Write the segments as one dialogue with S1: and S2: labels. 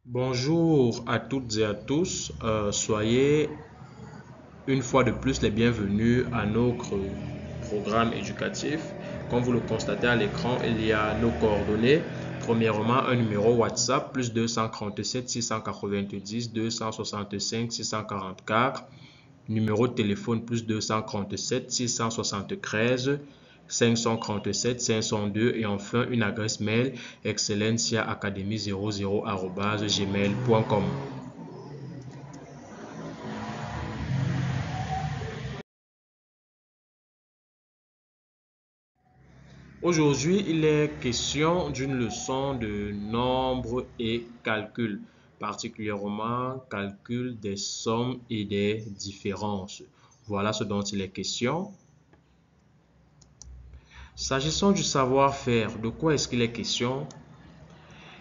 S1: Bonjour à toutes et à tous, soyez une fois de plus les bienvenus à notre programme éducatif. Comme vous le constatez à l'écran, il y a nos coordonnées. Premièrement, un numéro WhatsApp plus 237 690 265 644. Numéro de téléphone plus 237 673 537 502 et enfin une adresse mail excellenciaacademy00@gmail.com. Aujourd'hui, il est question d'une leçon de nombres et calcul, particulièrement calcul des sommes et des différences. Voilà ce dont il est question. S'agissant du savoir-faire, de quoi est-ce qu'il est question?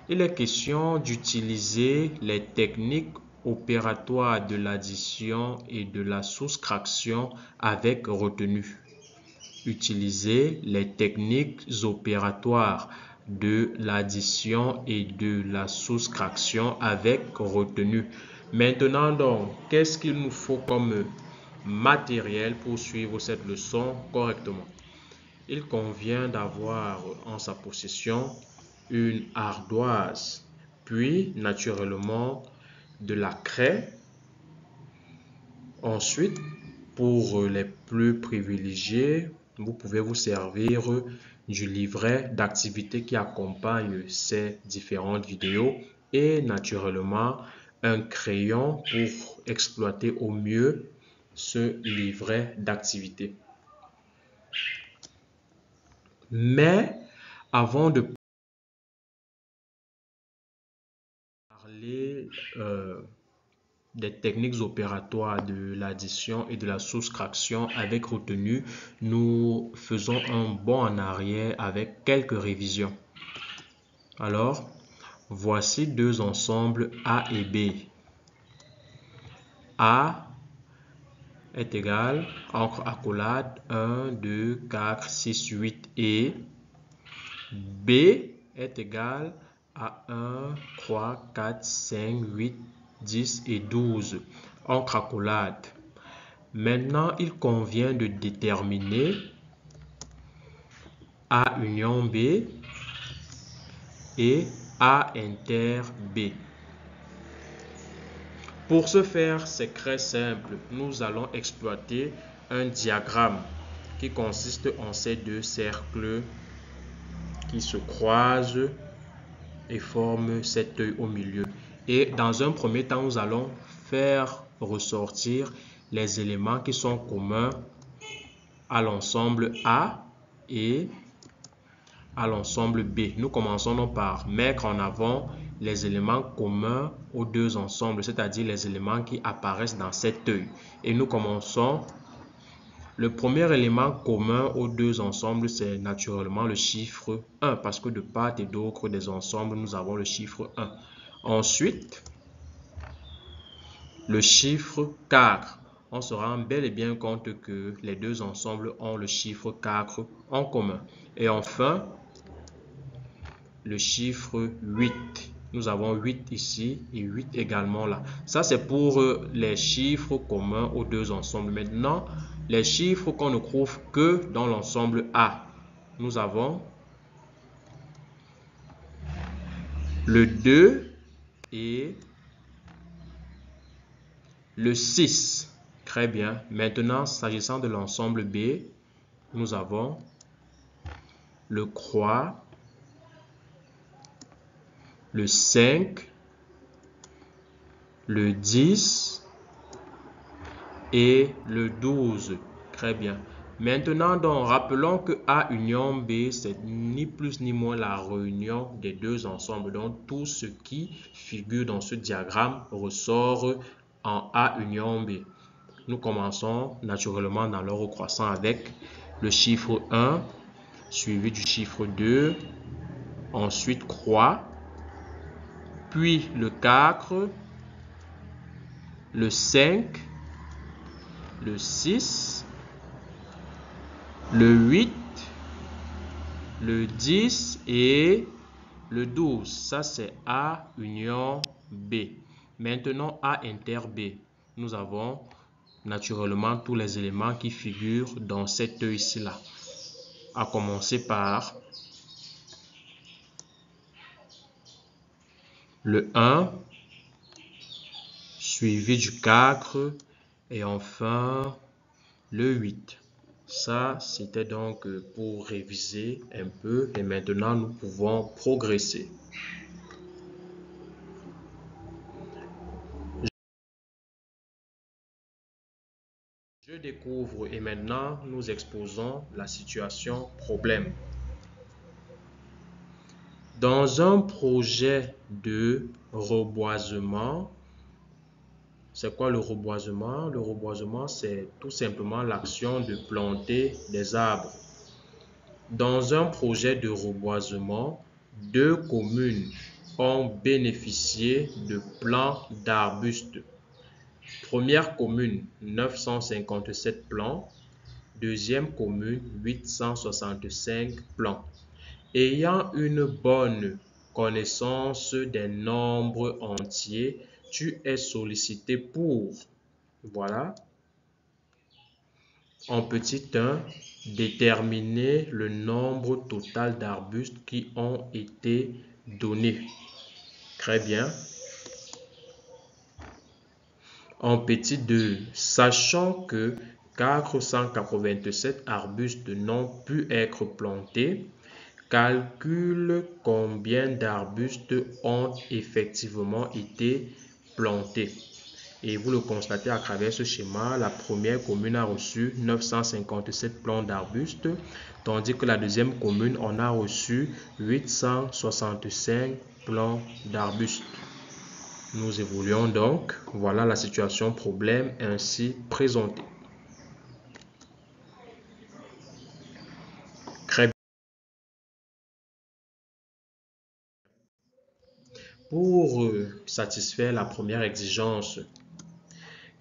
S1: Il est question d'utiliser les techniques opératoires de l'addition et de la soustraction avec retenue. Utiliser les techniques opératoires de l'addition et de la soustraction avec retenue. Maintenant donc, qu'est-ce qu'il nous faut comme matériel pour suivre cette leçon correctement? Il convient d'avoir en sa possession une ardoise, puis naturellement de la craie. Ensuite, pour les plus privilégiés, vous pouvez vous servir du livret d'activité qui accompagne ces différentes vidéos et naturellement un crayon pour exploiter au mieux ce livret d'activité. Mais avant de parler des techniques opératoires de l'addition et de la soustraction avec retenue, nous faisons un bond en arrière avec quelques révisions. Alors, voici deux ensembles A et B. A est égal, entre accolades, 1, 2, 4, 6, 8 et B est égal à 1, 3, 4, 5, 8, 10 et 12 entre accolades. Maintenant, il convient de déterminer A union B et A inter B. Pour ce faire, c'est très simple. Nous allons exploiter un diagramme qui consiste en ces deux cercles qui se croisent et forment cet œil au milieu. Et dans un premier temps, nous allons faire ressortir les éléments qui sont communs à l'ensemble A et à l'ensemble B. Nous commençons donc par mettre en avant les éléments communs aux deux ensembles, c'est-à-dire les éléments qui apparaissent dans cet œil. Et nous commençons. Le premier élément commun aux deux ensembles, c'est naturellement le chiffre 1, parce que de part et d'autre des ensembles, nous avons le chiffre 1. Ensuite, le chiffre 4. On se rend bel et bien compte que les deux ensembles ont le chiffre 4 en commun. Et enfin, le chiffre 8. Nous avons 8 ici et 8 également là. Ça, c'est pour les chiffres communs aux deux ensembles. Maintenant, les chiffres qu'on ne trouve que dans l'ensemble A. Nous avons le 2 et le 6. Très bien. Maintenant, s'agissant de l'ensemble B, nous avons le croix, le 5, le 10 et le 12. Très bien. Maintenant, donc, rappelons que A union B, c'est ni plus ni moins la réunion des deux ensembles. Donc, tout ce qui figure dans ce diagramme ressort en A union B. Nous commençons naturellement dans l'ordre croissant avec le chiffre 1, suivi du chiffre 2, ensuite croix, puis le 4, le 5, le 6, le 8, le 10 et Le 12, ça c'est A union B. Maintenant, A inter B. Nous avons naturellement tous les éléments qui figurent dans cette ici-là. À commencer par le 1, suivi du 4 et enfin le 8. Ça, c'était donc pour réviser un peu et maintenant nous pouvons progresser. Je découvre et maintenant nous exposons la situation problème. Dans un projet de reboisement, c'est quoi le reboisement? Le reboisement, c'est tout simplement l'action de planter des arbres. Dans un projet de reboisement, 2 communes ont bénéficié de plants d'arbustes. Première commune, 957 plants. Deuxième commune, 865 plants. Ayant une bonne connaissance des nombres entiers, tu es sollicité pour, voilà, en petit 1, déterminer le nombre total d'arbustes qui ont été donnés. Très bien. En petit 2, sachant que 487 arbustes n'ont pu être plantés, calcule combien d'arbustes ont effectivement été plantés. Et vous le constatez à travers ce schéma, la première commune a reçu 957 plants d'arbustes, tandis que la deuxième commune en a reçu 865 plants d'arbustes. Nous évoluons donc. Voilà la situation problème ainsi présentée. Très bien. Pour satisfaire la première exigence,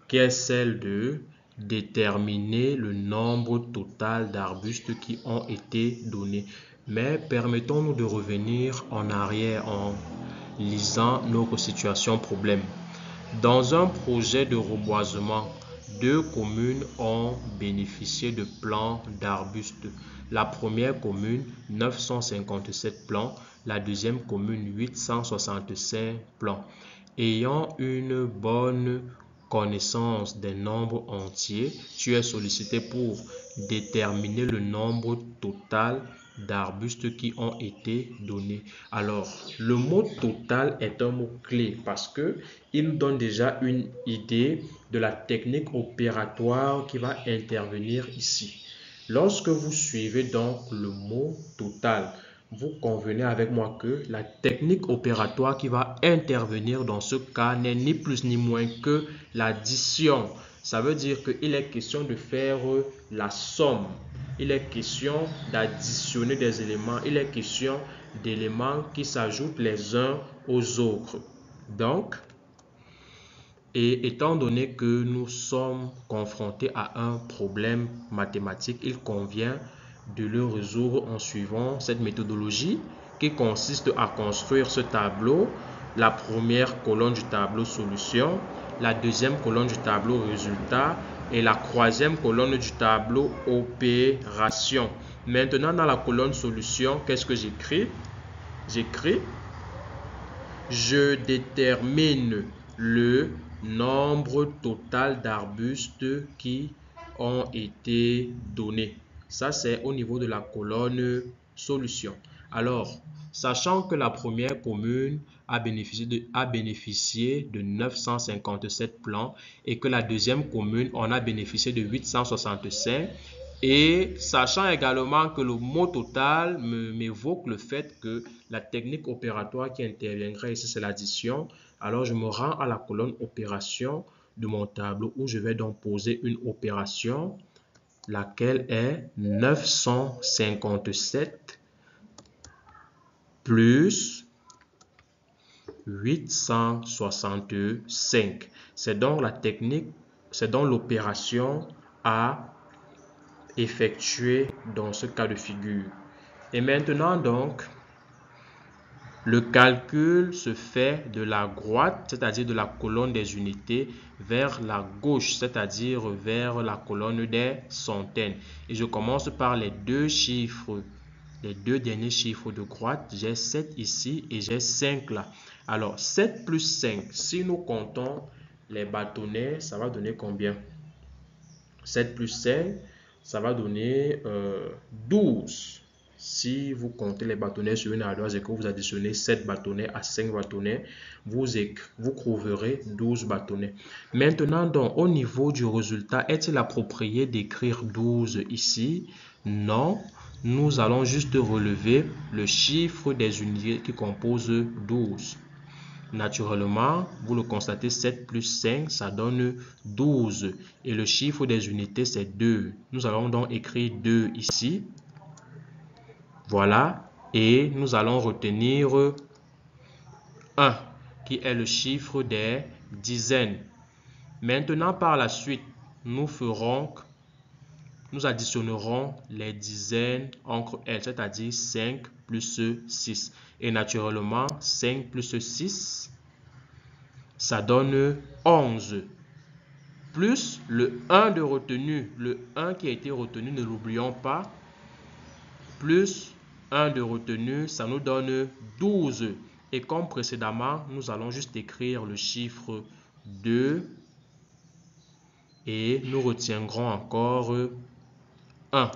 S1: qui est celle de déterminer le nombre total d'arbustes qui ont été donnés. Mais permettons-nous de revenir en arrière en lisant notre situation problème. Dans un projet de reboisement, 2 communes ont bénéficié de plants d'arbustes. La première commune, 957 plants. La deuxième commune, 865 plants. Ayant une bonne connaissance des nombres entiers, tu es sollicité pour déterminer le nombre total d'arbustes qui ont été donnés. Alors, le mot total est un mot clé parce que il nous donne déjà une idée de la technique opératoire qui va intervenir ici. Lorsque vous suivez donc le mot total, vous convenez avec moi que la technique opératoire qui va intervenir dans ce cas n'est ni plus ni moins que l'addition. Ça veut dire qu'il est question de faire la somme. Il est question d'additionner des éléments. Il est question d'éléments qui s'ajoutent les uns aux autres. Donc, et étant donné que nous sommes confrontés à un problème mathématique, il convient de le résoudre en suivant cette méthodologie qui consiste à construire ce tableau. La première colonne du tableau solution, la deuxième colonne du tableau résultat et la troisième colonne du tableau opération. Maintenant, dans la colonne solution, qu'est-ce que j'écris? J'écris je détermine le nombre total d'arbustes qui ont été donnés. Ça, c'est au niveau de la colonne solution. Alors, sachant que la première commune a bénéficié de 957 plants et que la deuxième commune en a bénéficié de 865, et sachant également que le mot total m'évoque le fait que la technique opératoire qui interviendrait ici, c'est l'addition, alors je me rends à la colonne opération de mon tableau où je vais donc poser une opération, laquelle est 957 plus 865. C'est donc la technique, c'est donc l'opération à effectuer dans ce cas de figure. Et maintenant donc, Le calcul se fait de la droite, c'est-à-dire de la colonne des unités, vers la gauche, c'est-à-dire vers la colonne des centaines. Et je commence par les deux chiffres, les deux derniers chiffres de droite. J'ai 7 ici et j'ai 5 là. Alors, 7 plus 5, si nous comptons les bâtonnets, ça va donner combien? 7 plus 5, ça va donner 12. Si vous comptez les bâtonnets sur une ardoise et que vous additionnez 7 bâtonnets à 5 bâtonnets, vous trouverez 12 bâtonnets. Maintenant, donc, au niveau du résultat, est-il approprié d'écrire 12 ici? Non. Nous allons juste relever le chiffre des unités qui composent 12. Naturellement, vous le constatez, 7 plus 5, ça donne 12. Et le chiffre des unités, c'est 2. Nous allons donc écrire 2 ici. Voilà. Et nous allons retenir 1, qui est le chiffre des dizaines. Maintenant, par la suite, nous additionnerons les dizaines entre elles, c'est-à-dire 5 plus 6. Et naturellement, 5 plus 6, ça donne 11. Plus le 1 de retenu, le 1 qui a été retenu, ne l'oublions pas, plus 1 de retenu, ça nous donne 12. Et comme précédemment, nous allons juste écrire le chiffre 2 et nous retiendrons encore 1.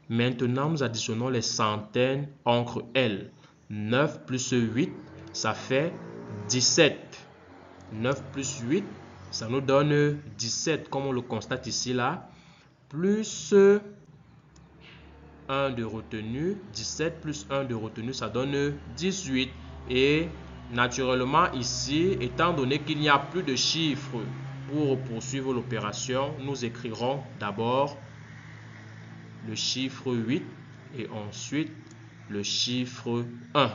S1: Maintenant, nous additionnons les centaines entre elles. 9 plus 8, ça fait 17. 9 plus 8, ça nous donne 17, comme on le constate ici, là. Plus 1 de retenu, 17 plus 1 de retenu, ça donne 18. Et naturellement, ici, étant donné qu'il n'y a plus de chiffres pour poursuivre l'opération, nous écrirons d'abord le chiffre 8 et ensuite le chiffre 1.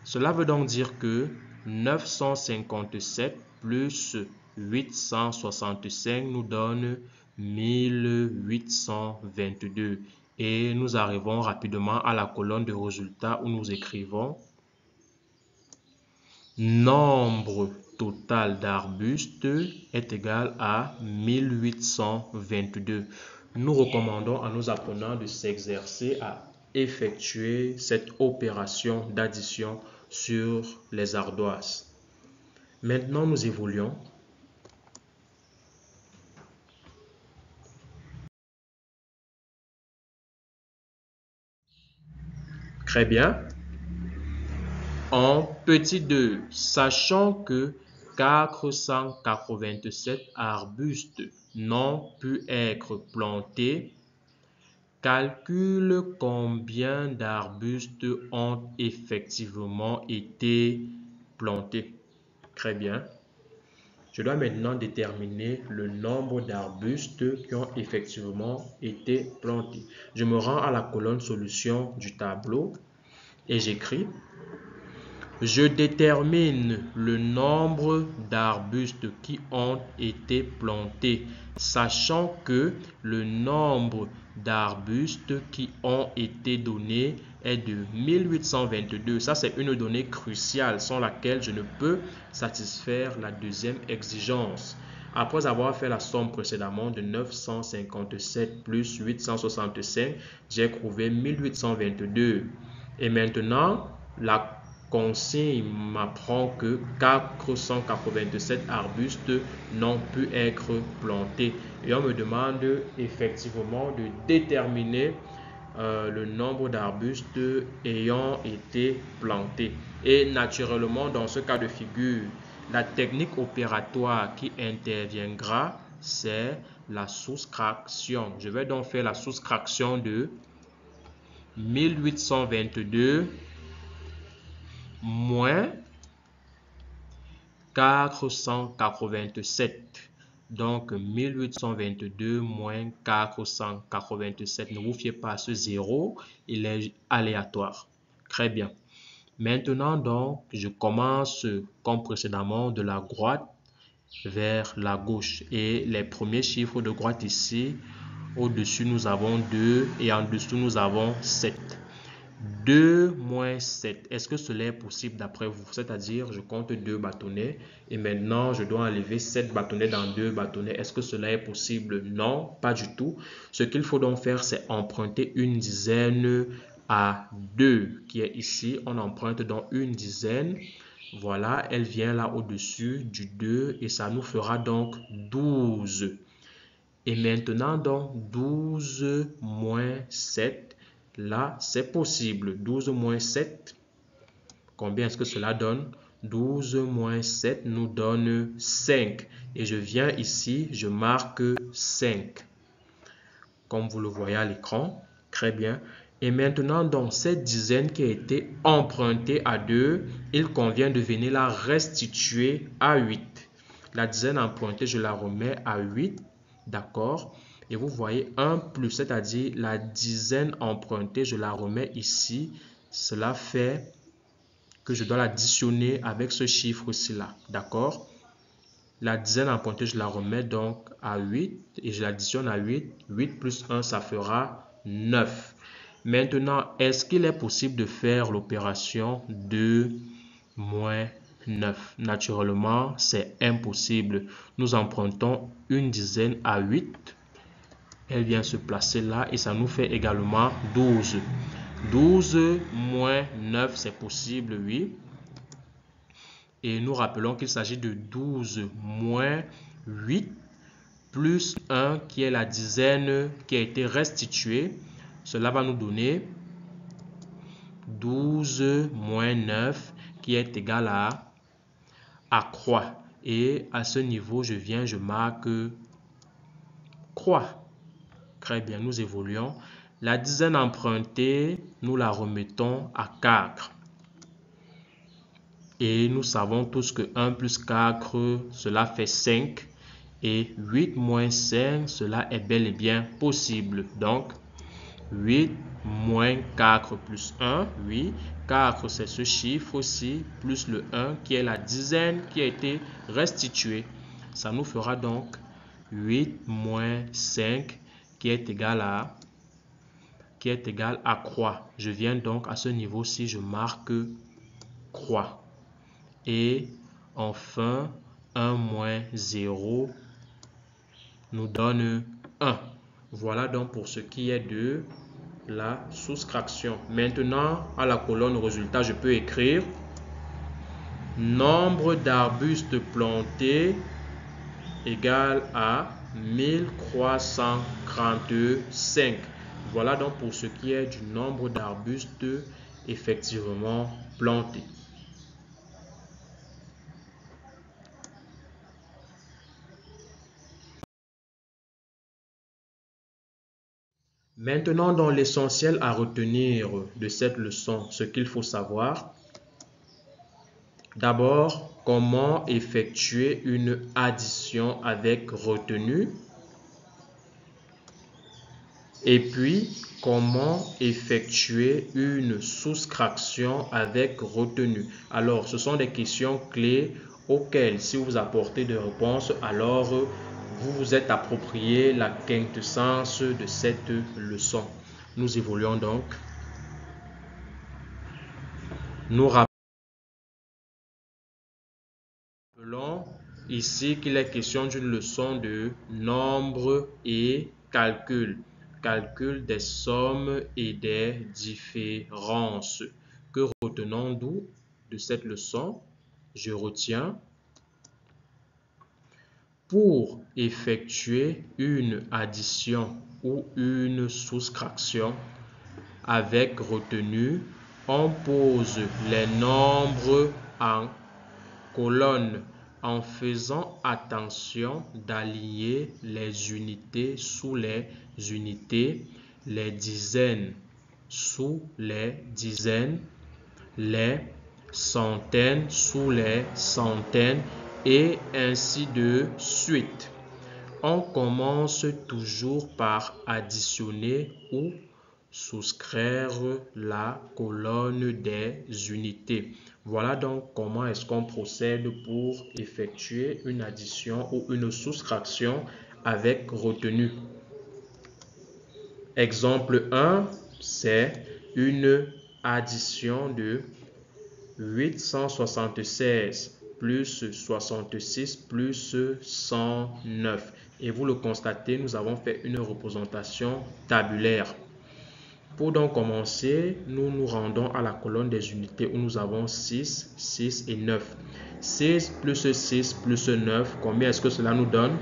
S1: Cela veut donc dire que 957 plus 865 nous donne 1822. Et nous arrivons rapidement à la colonne de résultats où nous écrivons nombre total d'arbustes est égal à 1822. Nous recommandons à nos apprenants de s'exercer à effectuer cette opération d'addition sur les ardoises. Maintenant, nous évoluons. Très bien. En petit 2, sachant que 487 arbustes n'ont pu être plantés, calcule combien d'arbustes ont effectivement été plantés. Très bien. Je dois maintenant déterminer le nombre d'arbustes qui ont effectivement été plantés. Je me rends à la colonne solution du tableau et j'écris: je détermine le nombre d'arbustes qui ont été plantés, sachant que le nombre d'arbustes qui ont été donnés est de 1822. Ça, c'est une donnée cruciale sans laquelle je ne peux satisfaire la deuxième exigence. Après avoir fait la somme précédemment de 957 plus 865, j'ai trouvé 1822. Et maintenant, la consigne m'apprend que 487 arbustes n'ont pu être plantés. Et on me demande effectivement de déterminer le nombre d'arbustes ayant été plantés. Et naturellement, dans ce cas de figure, la technique opératoire qui interviendra, c'est la soustraction. Je vais donc faire la soustraction de 1822 moins 487. Donc 1822 moins 487. Ne vous fiez pas à ce zéro, il est aléatoire. Très bien. Maintenant donc, je commence comme précédemment de la droite vers la gauche. Et les premiers chiffres de droite ici, au-dessus nous avons 2 et en dessous nous avons 7. 2 moins 7. Est-ce que cela est possible d'après vous? C'est-à-dire, je compte 2 bâtonnets et maintenant, je dois enlever 7 bâtonnets dans 2 bâtonnets. Est-ce que cela est possible? Non, pas du tout. Ce qu'il faut donc faire, c'est emprunter une dizaine à 2 qui est ici. On emprunte donc une dizaine. Voilà, elle vient là au-dessus du 2 et ça nous fera donc 12. Et maintenant, donc, 12 moins 7, là, c'est possible. 12 moins 7, combien est-ce que cela donne? 12 moins 7 nous donne 5. Et je viens ici, je marque 5. Comme vous le voyez à l'écran, très bien. Et maintenant, donc, cette dizaine qui a été empruntée à 2, il convient de venir la restituer à 8. La dizaine empruntée, je la remets à 8, d'accord? Et vous voyez 1 plus, c'est-à-dire la dizaine empruntée, je la remets ici. Cela fait que je dois l'additionner avec ce chiffre-ci là, d'accord? La dizaine empruntée, je la remets donc à 8 et je l'additionne à 8. 8 plus 1, ça fera 9. Maintenant, est-ce qu'il est possible de faire l'opération 2 moins 9? Naturellement, c'est impossible. Nous empruntons une dizaine à 8. Elle vient se placer là et ça nous fait également 12. 12 moins 9, c'est possible, oui. Et nous rappelons qu'il s'agit de 12 moins 8 plus 1 qui est la dizaine qui a été restituée. Cela va nous donner 12 moins 9 qui est égal à croix. Et à ce niveau, je marque croix. Très bien, nous évoluons. La dizaine empruntée, nous la remettons à 4. Et nous savons tous que 1 plus 4, cela fait 5. Et 8 moins 5, cela est bel et bien possible. Donc, 8 moins 4 plus 1, oui. 4, c'est ce chiffre-ci, plus le 1 qui est la dizaine qui a été restituée. Ça nous fera donc 8 moins 5 qui est égal à croix. Je viens donc à ce niveau-ci, je marque croix. Et enfin, 1 moins 0 nous donne 1. Voilà donc pour ce qui est de la soustraction. Maintenant, à la colonne résultat, je peux écrire nombre d'arbustes plantés égale à 1335. Voilà donc pour ce qui est du nombre d'arbustes effectivement plantés. Maintenant, dans l'essentiel à retenir de cette leçon, ce qu'il faut savoir. D'abord, comment effectuer une addition avec retenue. Et puis, comment effectuer une soustraction avec retenue. Alors, ce sont des questions clés auxquelles, si vous apportez des réponses, alors vous vous êtes approprié la quintessence de cette leçon. Nous évoluons donc. Nous rappelons ici qu'il est question d'une leçon de nombre et calcul. Calcul des sommes et des différences. Que retenons-nous de cette leçon? Je retiens. Pour effectuer une addition ou une soustraction avec retenue, on pose les nombres en colonne en faisant attention d'aligner les unités sous les unités, les dizaines sous les dizaines, les centaines sous les centaines et ainsi de suite. On commence toujours par additionner ou soustraire la colonne des unités. Voilà donc comment est-ce qu'on procède pour effectuer une addition ou une soustraction avec retenue. Exemple 1, c'est une addition de 876 plus 66 plus 109. Et vous le constatez, nous avons fait une représentation tabulaire. Pour donc commencer, nous nous rendons à la colonne des unités où nous avons 6, 6 et 9. 6 plus 6 plus 9, combien est-ce que cela nous donne?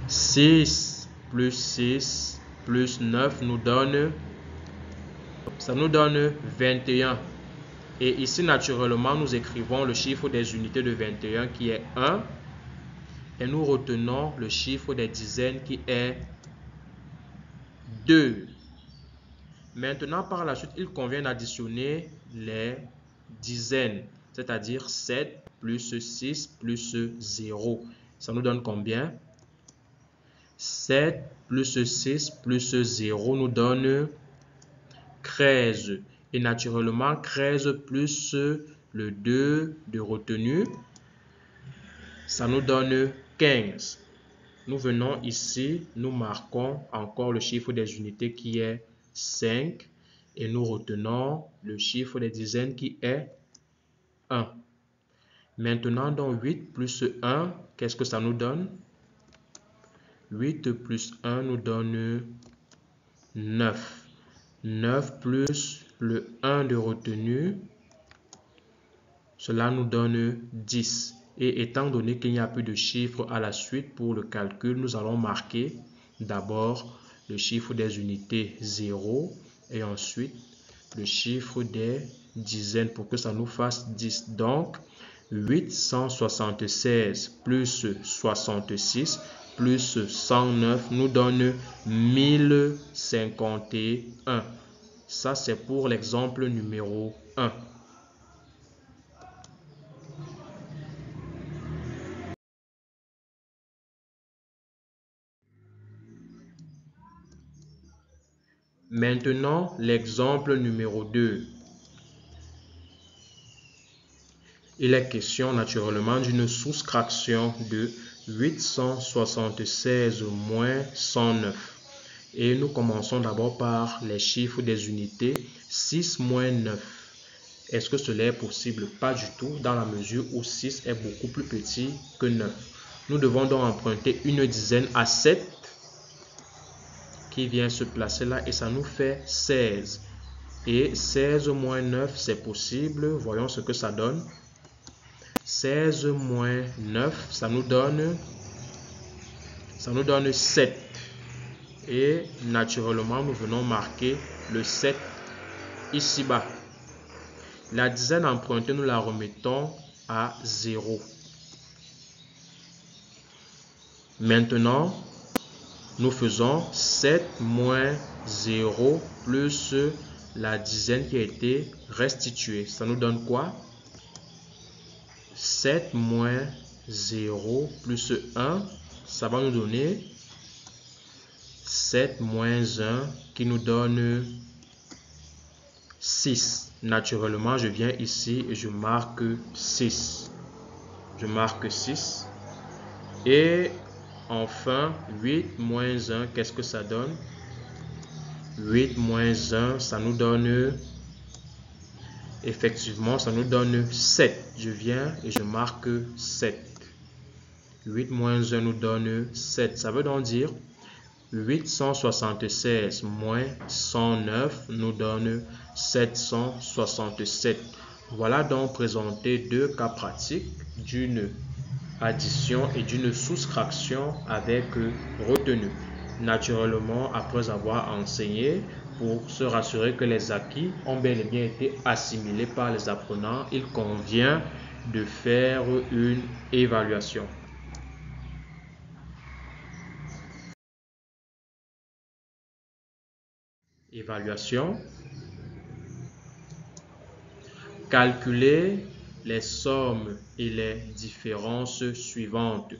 S1: 6 plus 6 plus 9 nous donne, ça nous donne 21. Et ici, naturellement, nous écrivons le chiffre des unités de 21 qui est 1. Et nous retenons le chiffre des dizaines qui est 2. Maintenant, par la suite, il convient d'additionner les dizaines, c'est-à-dire 7 plus 6 plus 0. Ça nous donne combien? 7 plus 6 plus 0 nous donne 13. Et naturellement, 13 plus le 2 de retenue, ça nous donne 15. Nous venons ici, nous marquons encore le chiffre des unités qui est 5 et nous retenons le chiffre des dizaines qui est 1. Maintenant, dans 8 plus 1, qu'est-ce que ça nous donne? 8 plus 1 nous donne 9. 9 plus le 1 de retenue, cela nous donne 10. Et étant donné qu'il n'y a plus de chiffres à la suite pour le calcul, nous allons marquer d'abord le chiffre des unités 0 et ensuite le chiffre des dizaines pour que ça nous fasse 10. Donc, 876 plus 66 plus 109 nous donne 1051. Ça, c'est pour l'exemple numéro 1. Maintenant, l'exemple numéro 2. Il est question naturellement d'une soustraction de 876 moins 109. Et nous commençons d'abord par les chiffres des unités 6 moins 9. Est-ce que cela est possible? Pas du tout, dans la mesure où 6 est beaucoup plus petit que 9. Nous devons donc emprunter une dizaine à 7 qui vient se placer là et ça nous fait 16. Et 16 moins 9, c'est possible. Voyons ce que ça donne. 16 moins 9, ça nous donne 7. Et naturellement, nous venons marquer le 7 ici-bas. La dizaine empruntée, nous la remettons à 0. Maintenant, nous faisons 7 moins 0 plus la dizaine qui a été restituée. Ça nous donne quoi? 7 moins 0 plus 1, ça va nous donner 7 moins 1 qui nous donne 6. Naturellement, je viens ici et je marque 6. Je marque 6. Et enfin, 8 moins 1, qu'est-ce que ça donne? 8 moins 1, ça nous donne... Effectivement, ça nous donne 7. Je viens et je marque 7. 8 moins 1 nous donne 7. Ça veut donc dire 876 moins 109 nous donne 767. Voilà donc présenté deux cas pratiques d'une addition et d'une soustraction avec retenue. Naturellement, après avoir enseigné, pour se rassurer que les acquis ont bel et bien été assimilés par les apprenants, il convient de faire une évaluation. Évaluation. Calculer les sommes et les différences suivantes.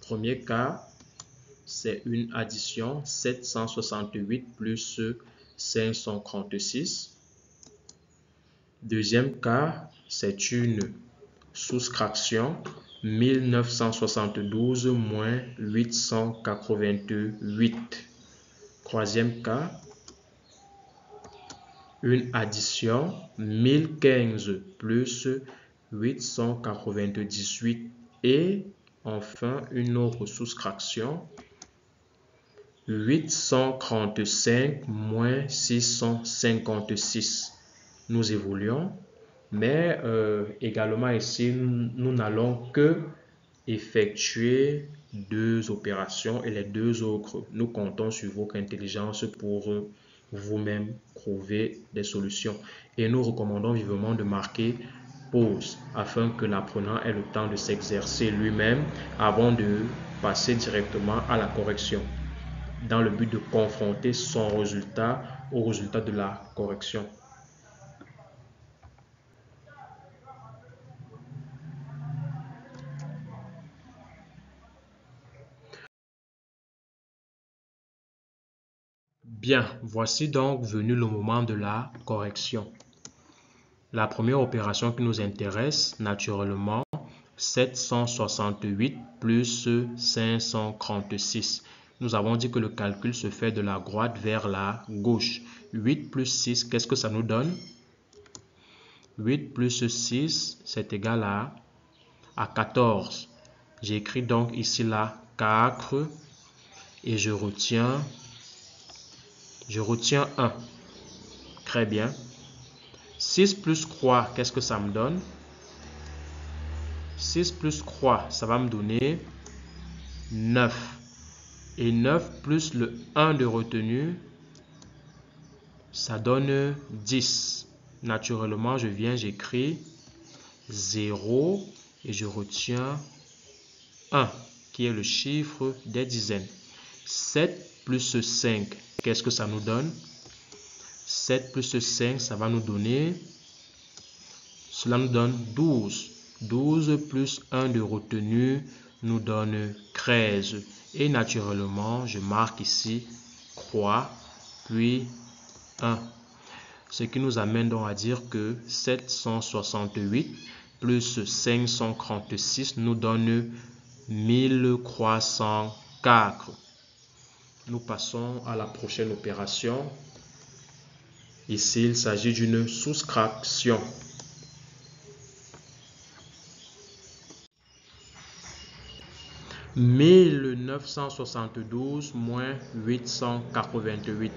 S1: Premier cas, c'est une addition 768 plus 536. Deuxième cas, c'est une soustraction 1972 moins 888. Troisième cas, une addition, 1015 plus 898 et enfin une autre soustraction, 835 moins 656. Nous évoluons, mais également ici, nous n'allons que effectuer deux opérations et les deux autres, nous comptons sur votre intelligence pour vous-même trouver des solutions. Et nous recommandons vivement de marquer pause afin que l'apprenant ait le temps de s'exercer lui-même avant de passer directement à la correction, dans le but de confronter son résultat au résultat de la correction. Bien, voici donc venu le moment de la correction. La première opération qui nous intéresse, naturellement, 768 plus 536. Nous avons dit que le calcul se fait de la droite vers la gauche. 8 plus 6, qu'est-ce que ça nous donne? 8 plus 6, c'est égal à 14. J'écris donc ici la 4 et je retiens 1. Très bien. 6 plus croix, qu'est-ce que ça me donne? 6 plus croix, ça va me donner 9. Et 9 plus le 1 de retenue, ça donne 10. Naturellement, j'écris 0 et je retiens 1, qui est le chiffre des dizaines. 7 plus 5, qu'est-ce que ça nous donne? 7 plus 5, ça va nous donner, cela nous donne 12. 12 plus 1 de retenue nous donne 13. Et naturellement, je marque ici croix, puis 1. Ce qui nous amène donc à dire que 768 plus 536 nous donne 1304. Nous passons à la prochaine opération. Ici, il s'agit d'une soustraction. « 1972 moins 888.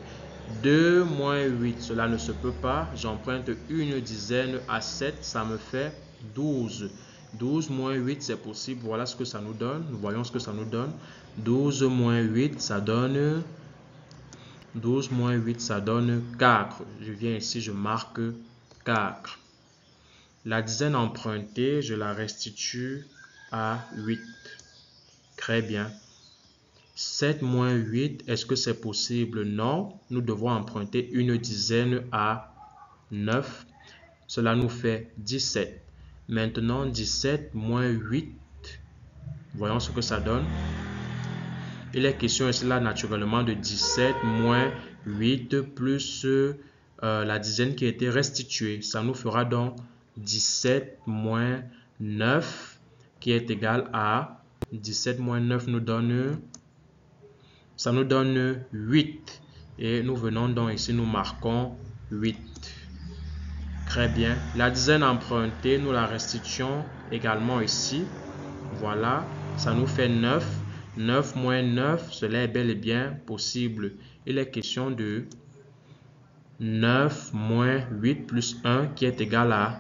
S1: 2 moins 8, cela ne se peut pas. J'emprunte une dizaine à 7, ça me fait 12. 12 moins 8, c'est possible. Voilà ce que ça nous donne. Nous voyons ce que ça nous donne. 12 moins 8, ça donne 4. Je viens ici, je marque 4. La dizaine empruntée, je la restitue à 8. Très bien. 7 moins 8, est-ce que c'est possible? Non. Nous devons emprunter une dizaine à 9. Cela nous fait 17. Maintenant, 17 moins 8. Voyons ce que ça donne. Il est question ici là naturellement de 17 moins 8 plus la dizaine qui a été restituée. Ça nous fera donc 17 moins 9 qui est égal à 17 moins 9 nous donne, ça nous donne 8. Et nous venons donc ici, nous marquons 8. Très bien. La dizaine empruntée, nous la restituons également ici. Voilà, ça nous fait 9. 9 moins 9, cela est bel et bien possible. Il est question de 9 moins 8 plus 1 qui est égal à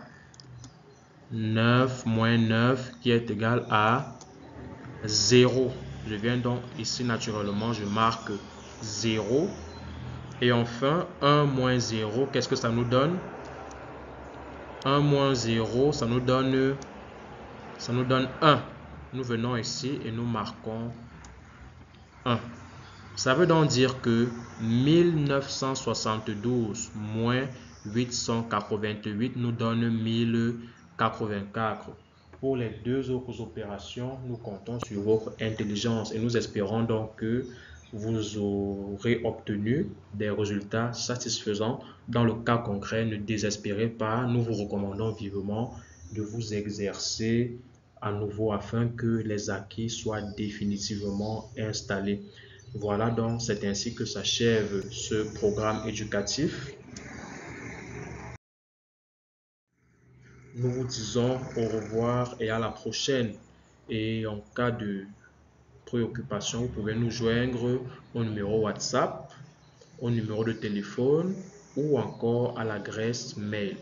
S1: 9 moins 9 qui est égal à 0. Je viens donc ici naturellement, je marque 0. Et enfin, 1 moins 0, qu'est-ce que ça nous donne? 1 moins 0, ça nous donne 1. Nous venons ici et nous marquons 1. Ça veut donc dire que 1972 moins 888 nous donne 1084. Pour les deux autres opérations, nous comptons sur votre intelligence et nous espérons donc que vous aurez obtenu des résultats satisfaisants. Dans le cas concret, ne désespérez pas. Nous vous recommandons vivement de vous exercer à nouveau afin que les acquis soient définitivement installés. Voilà donc, c'est ainsi que s'achève ce programme éducatif. nous vous disons au revoir et à la prochaine. Et en cas de préoccupation, vous pouvez nous joindre au numéro WhatsApp, au numéro de téléphone ou encore à l'adresse mail.